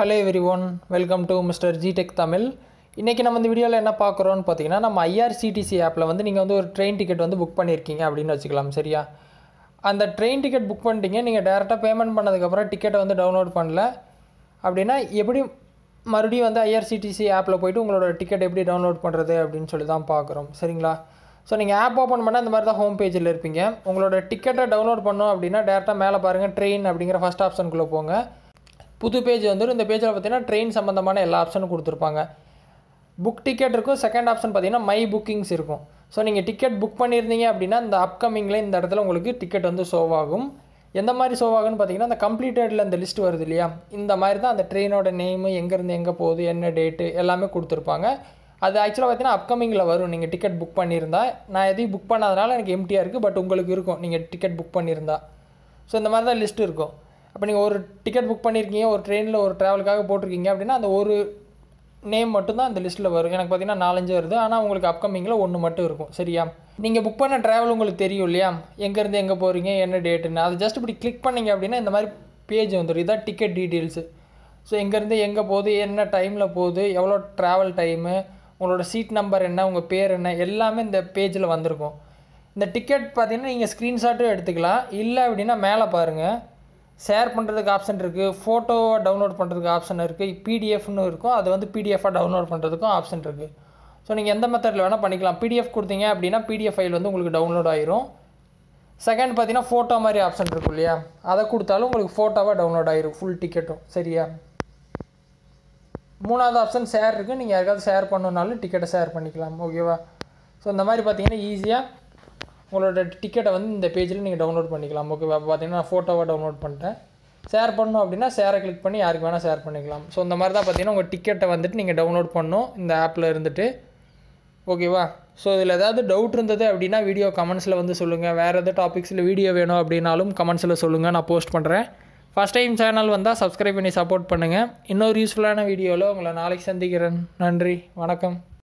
Hello everyone, welcome to Mr. GTech Tamil. இன்னைக்கு நம்ம இந்த வீடியோல என்ன பார்க்கறோம்னு பாத்தீங்கன்னா நம்ம IRCTC ஆப்ல வந்து நீங்க வந்து ஒரு ட்ரெயின் டிக்கெட் வந்து புக் பண்ணிருக்கீங்க அப்படினு வெச்சுக்கலாம் சரியா. அந்த ட்ரெயின் டிக்கெட் புக் பண்ணிட்டீங்க நீங்க டைரக்டா பேமெண்ட் பண்ணதுக்கு அப்புறம் டிக்கெட்டை வந்து டவுன்லோட் பண்ணல அப்படினா எப்படி மறுபடியும் வந்து IRCTC ஆப்ல போய்ட்டு உங்களோட டிக்கெட் எப்படி டவுன்லோட் பண்றது அப்படினு சொல்லி தான் பார்க்கறோம் சரிங்களா. சோ நீங்க ஆப் ஓபன் பண்ணா இந்த மாதிரி தான் ஹோம் பேஜ்ல இருப்பீங்க. உங்களோட டிக்கெட்டை டவுன்லோட் பண்ணனும் அப்படினா டைரக்டா மேலே பாருங்க ட்ரெயின் அப்படிங்கற ஃபர்ஸ்ட் ஆப்ஷனுக்குள்ள போங்க. புது பேஜ் வந்துரும். இந்த பேஜ்ல பார்த்தீங்கன்னா ட்ரெயின் சம்பந்தமான எல்லா ஆப்ஷனும் கொடுத்திருப்பாங்க. புக் டிக்கெட் இருக்கும். செகண்ட் ஆப்ஷன் பார்த்தீங்கன்னா மை புக்கிங்ஸ் இருக்கும். ஸோ நீங்கள் டிக்கெட் புக் பண்ணியிருந்தீங்க அப்படின்னா இந்த அப்கமிங்கில் இந்த இடத்துல உங்களுக்கு டிக்கெட் வந்து ஷோவ் ஆகும். எந்த மாதிரி ஷோவ் ஆகும்னு பார்த்தீங்கன்னா அந்த கம்ப்ளீட்டடில் இந்த லிஸ்ட் வருது இல்லையா, இந்த மாதிரி தான் அந்த ட்ரெயினோட நேமு, எங்கேருந்து எங்கே போகுது, என்ன டேட்டு எல்லாமே கொடுத்துருப்பாங்க. அது ஆக்சுவலாக பார்த்தீங்கன்னா அப்கமிங்கில் வரும். நீங்கள் டிக்கெட் புக் பண்ணியிருந்தா, நான் எதையும் புக் பண்ணாதனால எனக்கு எம்டியாக இருக்குது, பட் உங்களுக்கு இருக்கும் நீங்கள் டிக்கெட் புக் பண்ணியிருந்தா. ஸோ இந்த மாதிரி தான் லிஸ்ட் இருக்கும். அப்போ நீங்கள் ஒரு டிக்கெட் புக் பண்ணியிருக்கீங்க, ஒரு ட்ரெயினில் ஒரு ட்ராவலுக்காக போட்டிருக்கீங்க அப்படின்னா அந்த ஒரு நேம் மட்டும்தான் அந்த லிஸ்ட்டில் வரும். எனக்கு பார்த்தீங்கன்னா 4-5 வருது, ஆனால் உங்களுக்கு அப்கமிங்கில் 1 மட்டும் இருக்கும் சரியா. நீங்கள் புக் பண்ண ட்ராவல் உங்களுக்கு தெரியும் இல்லையா, எங்கேருந்து எங்கே போகிறீங்க, என்ன டேட்டுன்னு. அது ஜஸ்ட் இப்படி கிளிக் பண்ணிங்க அப்படின்னா இந்த மாதிரி பேஜ் வந்துடும். இதான் டிக்கெட் டீட்டெயில்ஸு. ஸோ எங்கேருந்து எங்கே போகுது, என்ன டைமில் போகுது, எவ்வளோ ட்ராவல் டைமு, உங்களோட சீட் நம்பர் என்ன, உங்கள் பேர் என்ன, எல்லாமே இந்த பேஜில் வந்திருக்கும். இந்த டிக்கெட் பார்த்தீங்கன்னா நீங்கள் ஸ்க்ரீன்ஷாட்டும் எடுத்துக்கலாம். இல்லை அப்படின்னா மேலே பாருங்கள் ஷேர் பண்ணுறதுக்கு ஆப்ஷன் இருக்குது, ஃபோட்டோவை டவுன்லோட் பண்ணுறதுக்கு ஆப்ஷன் இருக்குது, பிடிஎஃப்னு இருக்கும், அது வந்து பிடிஎஃபாக டவுன்லோட் பண்ணுறதுக்கும் ஆப்ஷன் இருக்குது. ஸோ நீங்கள் எந்த மெத்தடில் வேணால் பண்ணிக்கலாம். பிடிஎஃப் கொடுத்தீங்க அப்படின்னா பிடிஎஃப் ஃபைல் வந்து உங்களுக்கு டவுன்லோட் ஆயிரும். செகண்ட் பார்த்தீங்கன்னா ஃபோட்டோ மாதிரி ஆப்ஷன் இருக்கும் இல்லையா, அதை கொடுத்தாலும் உங்களுக்கு ஃபோட்டோவாக டவுன்லோட் ஆயிரும் ஃபுல் டிக்கெட்டும் சரியா. மூணாவது ஆப்ஷன் ஷேர் இருக்குது. நீங்கள் யாருக்காவது ஷேர் பண்ணணுன்னாலும் டிக்கெட்டை ஷேர் பண்ணிக்கலாம் ஓகேவா. ஸோ இந்த மாதிரி பார்த்தீங்கன்னா ஈஸியாக உங்களோட டிக்கெட்டை வந்து இந்த பேஜில் நீங்கள் டவுன்லோட் பண்ணிக்கலாம் ஓகேவா. பார்த்தீங்கன்னா நான் ஃபோட்டோவாக டவுன்லோட் பண்ணிட்டேன். ஷேர் பண்ணணும் அப்படின்னா ஷேரை கிளிக் பண்ணி யாருக்கு வேணால் ஷேர் பண்ணிக்கலாம். ஸோ இந்த மாதிரி தான் பார்த்தீங்கன்னா உங்கள் டிக்கெட்டை வந்துட்டு நீங்கள் டவுன்லோட் பண்ணணும் இந்த ஆப்பில் இருந்துட்டு ஓகேவா. ஸோ இதில் ஏதாவது டவுட் இருந்தது அப்படின்னா வீடியோ கமெண்ட்ஸில் வந்து சொல்லுங்கள். வேறு எதாவது டாபிக்ஸில் வீடியோ வேணும் அப்படின்னாலும் கமெண்ட்ஸில் சொல்லுங்கள், நான் போஸ்ட் பண்ணுறேன். ஃபஸ்ட் டைம் சேனல் வந்தால் சப்ஸ்கிரைப் பண்ணி சப்போர்ட் பண்ணுங்கள். இன்னொரு யூஸ்ஃபுல்லான வீடியோவில் உங்களை நாளைக்கு சந்திக்கிறேன். நன்றி, வணக்கம்.